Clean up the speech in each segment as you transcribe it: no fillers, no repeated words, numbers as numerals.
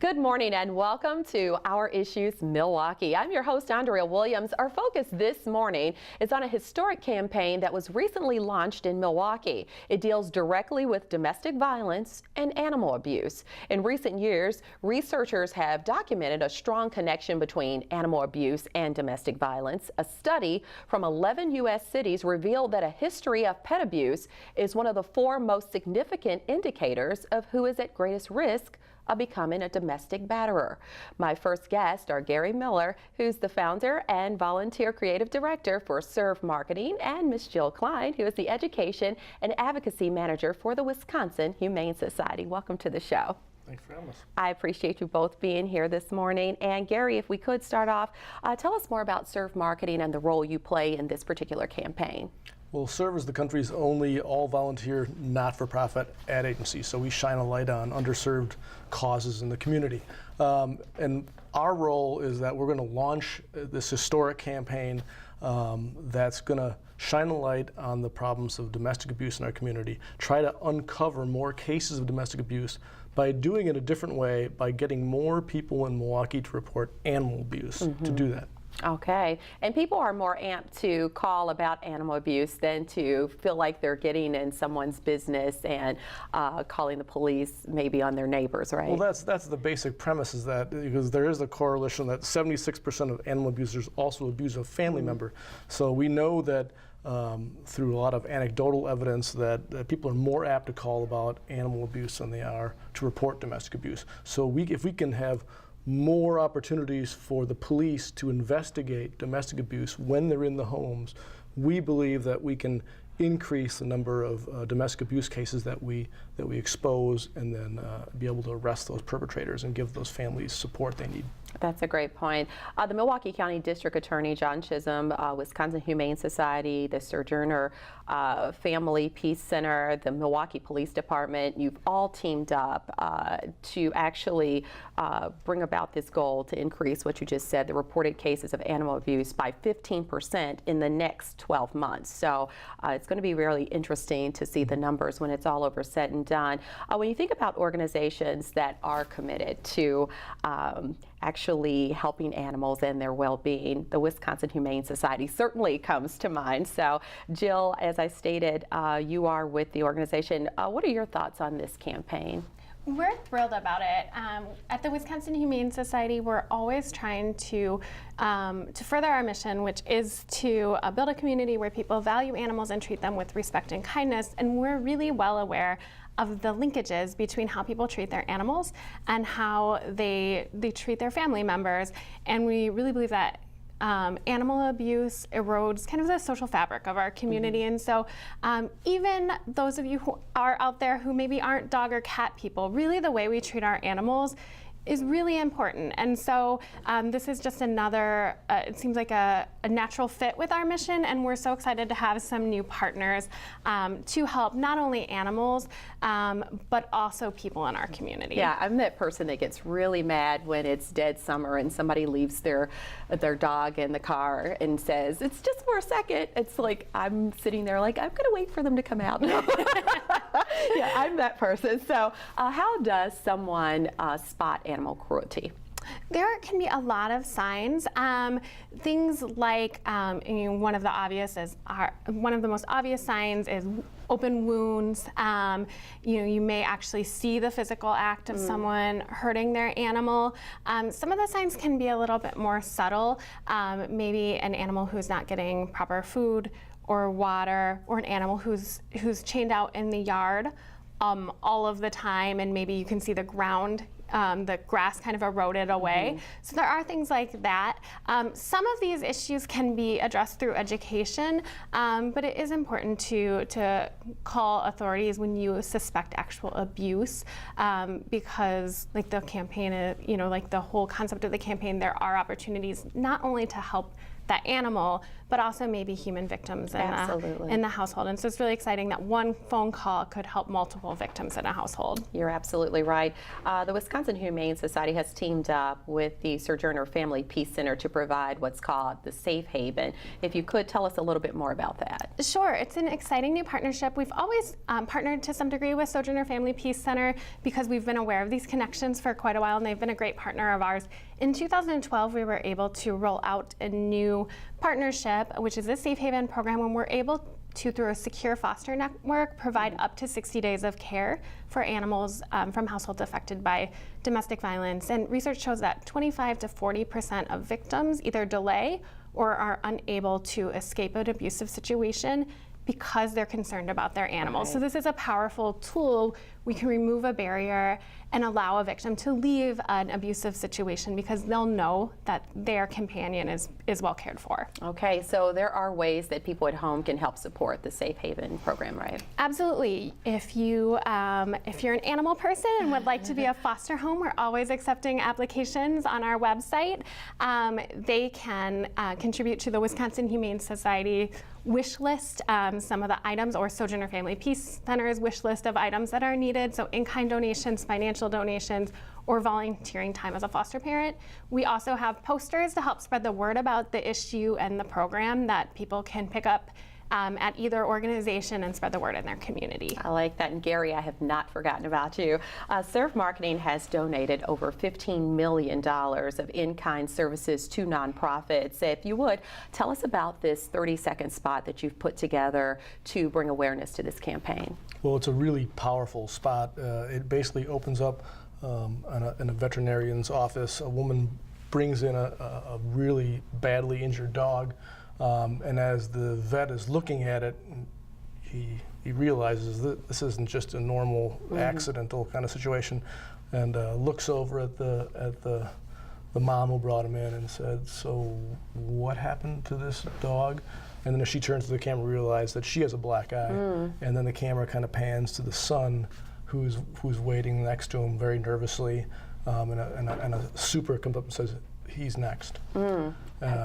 Good morning and welcome to Our Issues Milwaukee. I'm your host, Andrea Williams. Our focus this morning is on a historic campaign that was recently launched in Milwaukee. It deals directly with domestic violence and animal abuse. In recent years, researchers have documented a strong connection between animal abuse and domestic violence. A study from 11 U.S. cities revealed that a history of pet abuse is one of the 4 most significant indicators of who is at greatest risk of becoming a domestic batterer. My first guests are Gary Mueller, who's the founder and volunteer creative director for Serve Marketing, and Miss Jill Kline, who is the education and advocacy manager for the Wisconsin Humane Society. Welcome to the show. Thanks for having us. I appreciate you both being here this morning. And Gary, if we could start off, tell us more about Serve Marketing and the role you play in this particular campaign. Well, Serve is the country's only all-volunteer, not-for-profit ad agency, so we shine a light on underserved causes in the community. And our role is that we're going to launch this historic campaign that's going to shine a light on the problems of domestic abuse in our community, try to uncover more cases of domestic abuse by doing it a different way, by getting more people in Milwaukee to report animal abuse to do that. Okay, and people are more amped to call about animal abuse than to feel like they're getting in someone's business and calling the police maybe on their neighbors, right? Well, that's the basic premise, is that because there is a correlation that 76% of animal abusers also abuse a family member. So we know that through a lot of anecdotal evidence that people are more apt to call about animal abuse than they are to report domestic abuse. So if we can have more opportunities for the police to investigate domestic abuse when they're in the homes, we believe that we can increase the number of domestic abuse cases that we expose, and then be able to arrest those perpetrators and give those families support they need. That's a great point. The Milwaukee County District Attorney John Chisholm, Wisconsin Humane Society, the Sojourner Family Peace Center, the Milwaukee Police Department, you've all teamed up to actually bring about this goal to increase what you just said, the reported cases of animal abuse by 15% in the next 12 months. So it's going to be really interesting to see the numbers when it's all over said and done. When you think about organizations that are committed to actually helping animals and their well-being, the Wisconsin Humane Society certainly comes to mind. So Jill, as I stated, you are with the organization. What are your thoughts on this campaign? We're thrilled about it. At the Wisconsin Humane Society, we're always trying to further our mission, which is to build a community where people value animals and treat them with respect and kindness. And we're really well aware of the linkages between how people treat their animals and how they treat their family members. And we really believe that animal abuse erodes kind of the social fabric of our community. And so even those of you who are out there who maybe aren't dog or cat people, really the way we treat our animals is really important. And so this is just another, it seems like a natural fit with our mission, and we're so excited to have some new partners to help not only animals, but also people in our community. Yeah, I'm that person that gets really mad when it's dead summer and somebody leaves their dog in the car and says, it's just for a second. It's like, I'm sitting there like, I'm gonna wait for them to come out. Yeah, I'm that person. So how does someone spot animal cruelty? There can be a lot of signs. Things like one of the most obvious signs is open wounds. You may actually see the physical act of someone hurting their animal. Some of the signs can be a little bit more subtle. Maybe an animal who's not getting proper food or water, or an animal who's chained out in the yard all of the time, and maybe you can see the ground, the grass kind of eroded away. So there are things like that. Some of these issues can be addressed through education, but it is important to call authorities when you suspect actual abuse, because like the campaign, like the whole concept of the campaign, there are opportunities not only to help that animal, but also maybe human victims in the household. And so it's really exciting that one phone call could help multiple victims in a household. You're absolutely right. The Wisconsin Humane Society has teamed up with the Sojourner Family Peace Center to provide what's called the Safe Haven. If you could tell us a little bit more about that. Sure, it's an exciting new partnership. We've always partnered to some degree with Sojourner Family Peace Center because we've been aware of these connections for quite a while, and they've been a great partner of ours. In 2012, we were able to roll out a new partnership, which is a Safe Haven program, when we're able to, through a secure foster network, provide up to 60 days of care for animals from households affected by domestic violence. And research shows that 25 to 40% of victims either delay or are unable to escape an abusive situation because they're concerned about their animals. Right. So this is a powerful tool. We can remove a barrier and allow a victim to leave an abusive situation because they'll know that their companion is well cared for. Okay, so there are ways that people at home can help support the Safe Haven program, right? Absolutely. If you're an animal person and would like to be a foster home, we're always accepting applications on our website. They can contribute to the Wisconsin Humane Society wish list, some of the items, or Sojourner Family Peace Center's wish list of items that are needed, so in-kind donations, financial donations, or volunteering time as a foster parent. We also have posters to help spread the word about the issue and the program that people can pick up at either organization and spread the word in their community. I like that. And Gary, I have not forgotten about you. Serve Marketing has donated over $15 million of in-kind services to nonprofits. If you would, tell us about this 30-second spot that you've put together to bring awareness to this campaign. Well, it's a really powerful spot. It basically opens up in a veterinarian's office. A woman brings in a really badly injured dog. And as the vet is looking at it, he realizes that this isn't just a normal accidental kind of situation, and looks over at the mom who brought him in and said, "So what happened to this dog?" And then as she turns to the camera, realizes that she has a black eye, and then the camera kind of pans to the son, who's waiting next to him very nervously, and a super comes up and says, "He's next."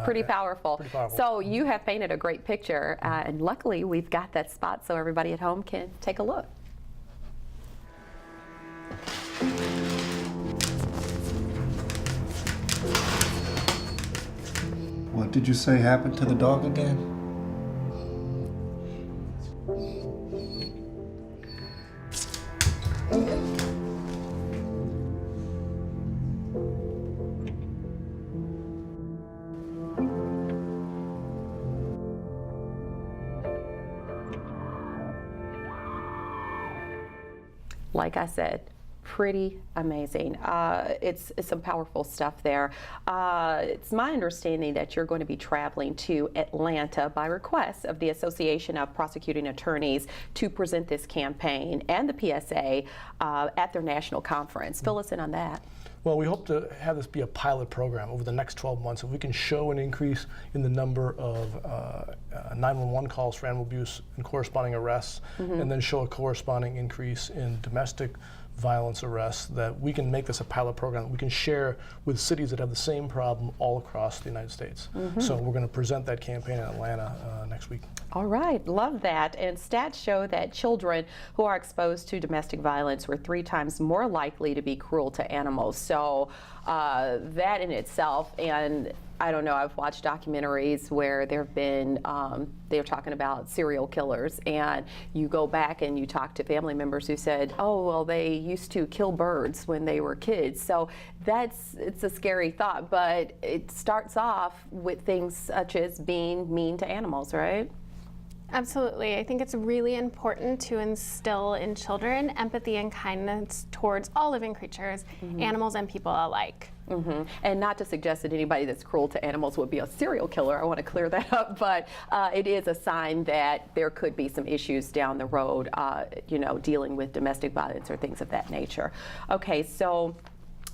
Pretty powerful. Pretty powerful. So you have painted a great picture, and luckily we've got that spot so everybody at home can take a look. What did you say happened to the dog again? Like I said, pretty amazing. It's some powerful stuff there. It's my understanding that you're going to be traveling to Atlanta by request of the Association of Prosecuting Attorneys to present this campaign and the PSA at their national conference. Fill us in on that. Well, we hope to have this be a pilot program over the next 12 months. If we can show an increase in the number of 911 calls for animal abuse and corresponding arrests, and then show a corresponding increase in domestic violence arrests, that we can make this a pilot program that we can share with cities that have the same problem all across the United States. So we're going to present that campaign in Atlanta next week. All right, love that. And stats show that children who are exposed to domestic violence were 3 times more likely to be cruel to animals. So that in itself, and I don't know, I've watched documentaries where there have been, they're talking about serial killers, and you go back and you talk to family members who said, oh, well, they used to kill birds when they were kids. So it's a scary thought, but it starts off with things such as being mean to animals, right? Absolutely. I think it's really important to instill in children empathy and kindness towards all living creatures, animals and people alike. And not to suggest that anybody that's cruel to animals would be a serial killer. I want to clear that up, but it is a sign that there could be some issues down the road, you know, dealing with domestic violence or things of that nature. Okay, so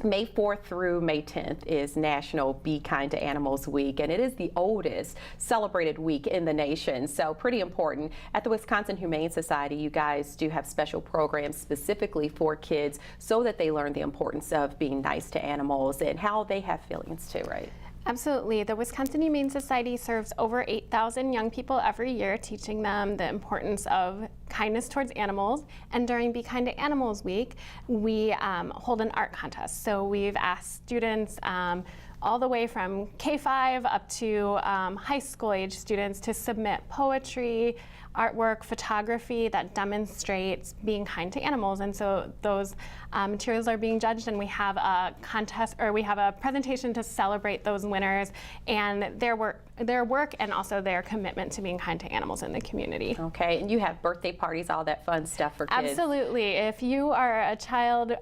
May 4th through May 10th is National Be Kind to Animals Week, and it is the oldest celebrated week in the nation, so pretty important. At the Wisconsin Humane Society, you guys do have special programs specifically for kids so that they learn the importance of being nice to animals and how they have feelings too, right? Absolutely. The Wisconsin Humane Society serves over 8,000 young people every year, teaching them the importance of kindness towards animals. And during Be Kind to Animals Week, we hold an art contest. So we've asked students all the way from K-5 up to high school age students to submit poetry, artwork, photography that demonstrates being kind to animals. And so those materials are being judged, and we have a contest, or we have a presentation to celebrate those winners and their work and also their commitment to being kind to animals in the community. Okay, and you have birthday parties, all that fun stuff for kids. Absolutely. If you are a child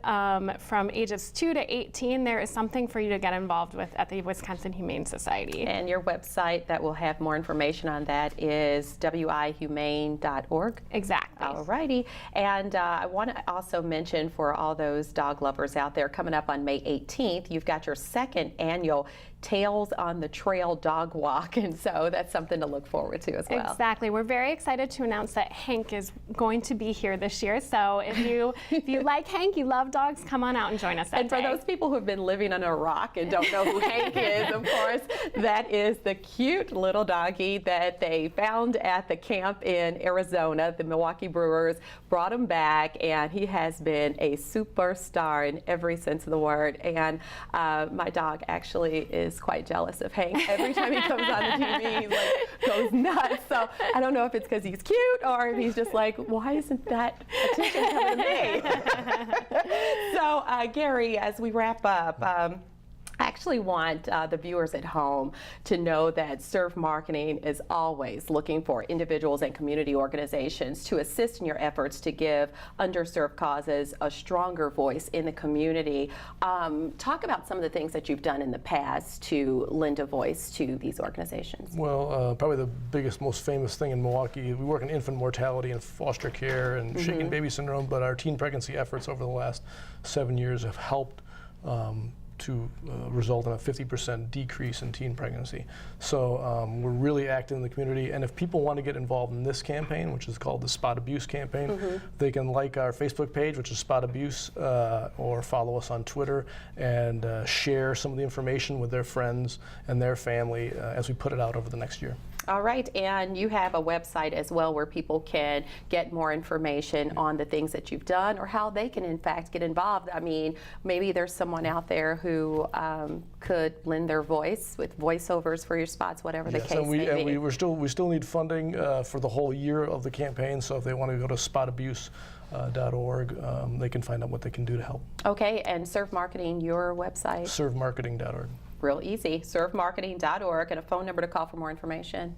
from ages 2 to 18, there is something for you to get involved with at the Wisconsin Humane Society. And your website that will have more information on that is wihumane.org. Exactly. All righty. And I want to also mention for all those dog lovers out there, coming up on May 18th, you've got your second annual Tales on the Trail dog walk, and so that's something to look forward to as well. Exactly. We're very excited to announce that Hank is going to be here this year. So if you like Hank, you love dogs, come on out and join us that And for those people who have been living under a rock and don't know who Hank is, of course, that is the cute little doggy that they found at the camp in Arizona. The Milwaukee Brewers brought him back, and he has been a superstar in every sense of the word. And my dog actually is quite jealous of Hank. Every time he comes on the TV, he like goes nuts. So I don't know if it's because he's cute or if he's just like, why isn't that attention coming to me? So Gary, as we wrap up, I actually want the viewers at home to know that Serve Marketing is always looking for individuals and community organizations to assist in your efforts to give underserved causes a stronger voice in the community. Talk about some of the things that you've done in the past to lend a voice to these organizations. Well, probably the biggest, most famous thing in Milwaukee, we work in infant mortality and foster care and shaken baby syndrome, but our teen pregnancy efforts over the last 7 years have helped to result in a 50% decrease in teen pregnancy. So we're really active in the community, and if people want to get involved in this campaign, which is called the Spot Abuse campaign, they can like our Facebook page, which is Spot Abuse, or follow us on Twitter and share some of the information with their friends and their family as we put it out over the next year. All right, and you have a website as well where people can get more information on the things that you've done or how they can in fact get involved. I mean, maybe there's someone out there who could lend their voice with voiceovers for your spots, whatever the case may be. And we still need funding for the whole year of the campaign, so if they want to go to spotabuse.org, they can find out what they can do to help. Okay, and Serve Marketing, your website? Servemarketing.org. Real easy, servemarketing.org, and a phone number to call for more information.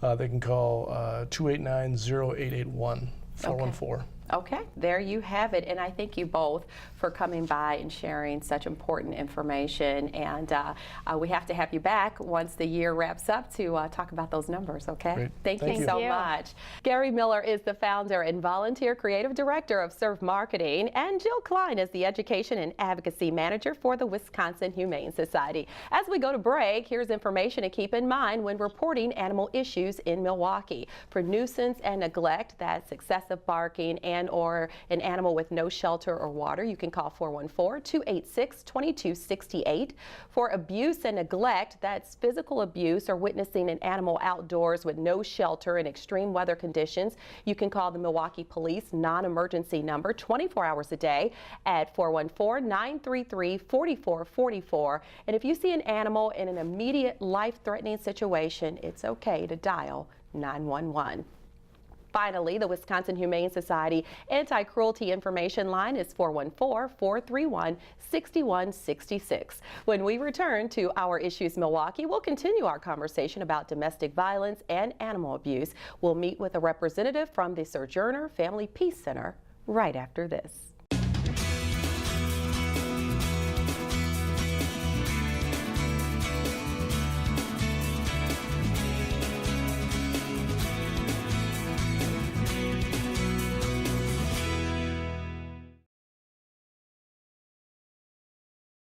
They can call 289-0881, 414. Okay, there you have it, and I thank you both for coming by and sharing such important information, and we have to have you back once the year wraps up to talk about those numbers, okay? Great. Thank you so much. Gary Mueller is the founder and volunteer creative director of Serve Marketing, and Jill Kline is the education and advocacy manager for the Wisconsin Humane Society. As we go to break, here's information to keep in mind when reporting animal issues in Milwaukee. For nuisance and neglect, that's excessive barking and or an animal with no shelter or water, you can call 414-286-2268. For abuse and neglect, that's physical abuse or witnessing an animal outdoors with no shelter in extreme weather conditions, you can call the Milwaukee Police non-emergency number 24 hours a day at 414-933-4444. And if you see an animal in an immediate life-threatening situation, it's okay to dial 911. Finally, the Wisconsin Humane Society anti-cruelty information line is 414-431-6166. When we return to Our Issues Milwaukee, we'll continue our conversation about domestic violence and animal abuse. We'll meet with a representative from the Sojourner Family Peace Center right after this.